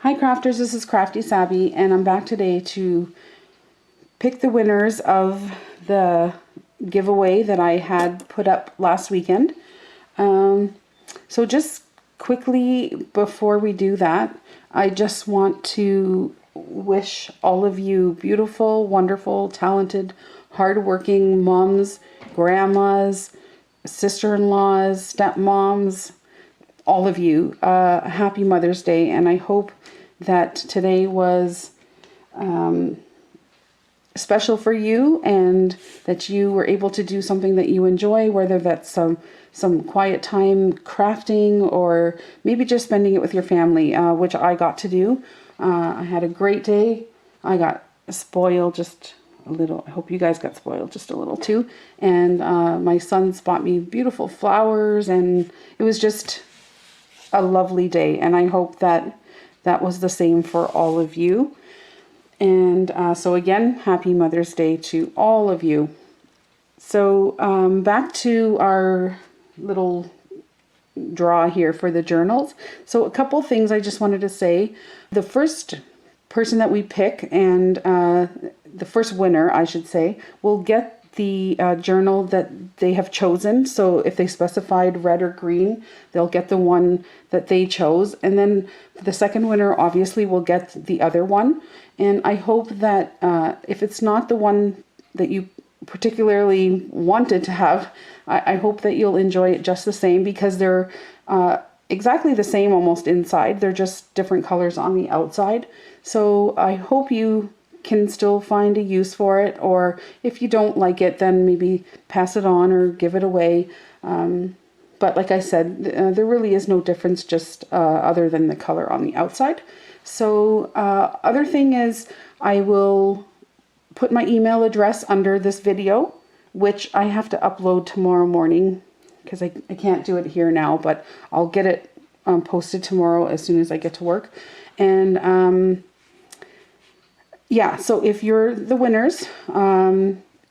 Hi crafters, this is Crafty Sabby, and I'm back today to pick the winners of the giveaway that I had put up last weekend. So just quickly before we do that, I just want to wish all of you beautiful, wonderful, talented, hardworking moms, grandmas, sister-in-laws, stepmoms, all of you, happy Mother's Day, and I hope that today was special for you and that you were able to do something that you enjoy, whether that's some quiet time crafting or maybe just spending it with your family, which I got to do. I had a great day. I got spoiled just a little. I hope you guys got spoiled just a little too. And my sons bought me beautiful flowers, and it was just a lovely day. And I hope that that was the same for all of you. And so again, happy Mother's Day to all of you. So back to our little draw here for the journals. So a couple things I just wanted to say. The first person that we pick, and the first winner, I should say, will get the journal that they have chosen. So if they specified red or green, they'll get the one that they chose. And then the second winner obviously will get the other one. And I hope that if it's not the one that you particularly wanted to have, I hope that you'll enjoy it just the same, because they're exactly the same almost inside. They're just different colors on the outside. So I hope you can still find a use for it, or if you don't like it, then maybe pass it on or give it away. But like I said, there really is no difference, just other than the color on the outside. So other thing is, I will put my email address under this video, which I have to upload tomorrow morning because I can't do it here now, but I'll get it posted tomorrow as soon as I get to work. And yeah, so if you're the winners,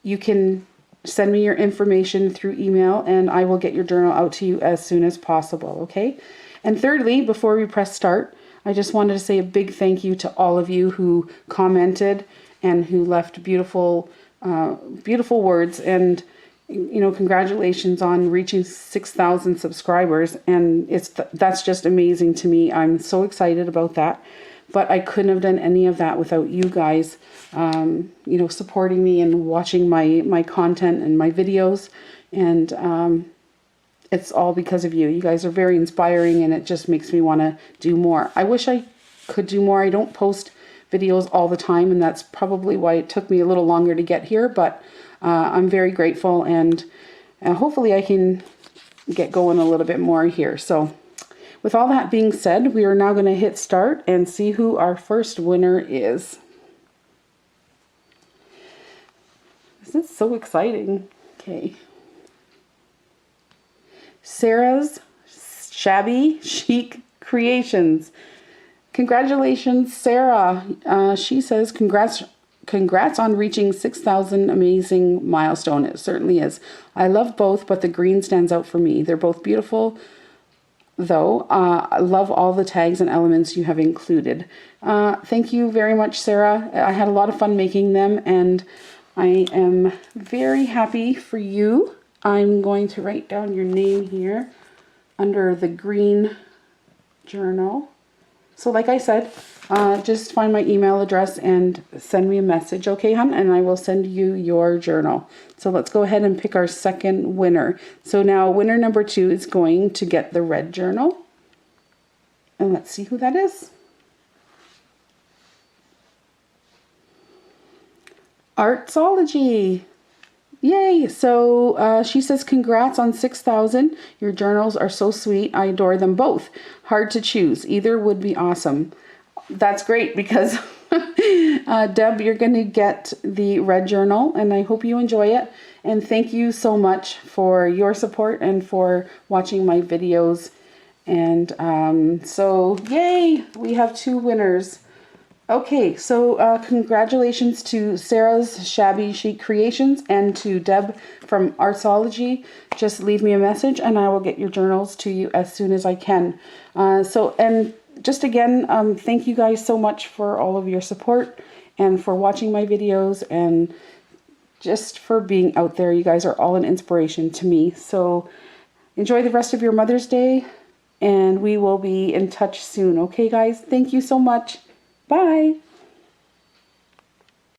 you can send me your information through email and I will get your journal out to you as soon as possible, okay? And thirdly, before we press start, I just wanted to say a big thank you to all of you who commented and who left beautiful, beautiful words. And, you know, congratulations on reaching 6,000 subscribers. And that's just amazing to me. I'm so excited about that. But I couldn't have done any of that without you guys, you know, supporting me and watching my content and my videos. And it's all because of you. You guys are very inspiring, and it just makes me want to do more. I wish I could do more. I don't post videos all the time, and that's probably why it took me a little longer to get here. But I'm very grateful, and hopefully I can get going a little bit more here. So with all that being said, we are now going to hit start and see who our first winner is. This is so exciting. Okay. Sarah's Shabby Chic Creations. Congratulations, Sarah. She says, congrats on reaching 6,000 amazing milestone. It certainly is. I love both, but the green stands out for me. They're both beautiful, though. I love all the tags and elements you have included. Thank you very much, Sarah. I had a lot of fun making them, and I am very happy for you. I'm going to write down your name here under the green journal. So like I said, just find my email address and send me a message, okay, hon? And I will send you your journal. So let's go ahead and pick our second winner. So now winner number 2 is going to get the red journal. And let's see who that is. Artsology. Yay! So she says, congrats on 6,000. Your journals are so sweet. I adore them both. Hard to choose. Either would be awesome. That's great, because Deb, you're going to get the red journal, and I hope you enjoy it. And thank you so much for your support and for watching my videos. And so yay! We have 2 winners. Okay, so congratulations to Sarah's Shabby Chic Creations and to Deb from Artsology. Just leave me a message and I will get your journals to you as soon as I can. And just again, thank you guys so much for all of your support and for watching my videos and just for being out there. You guys are all an inspiration to me. So enjoy the rest of your Mother's Day, and we will be in touch soon. Okay, guys? Thank you so much. Bye.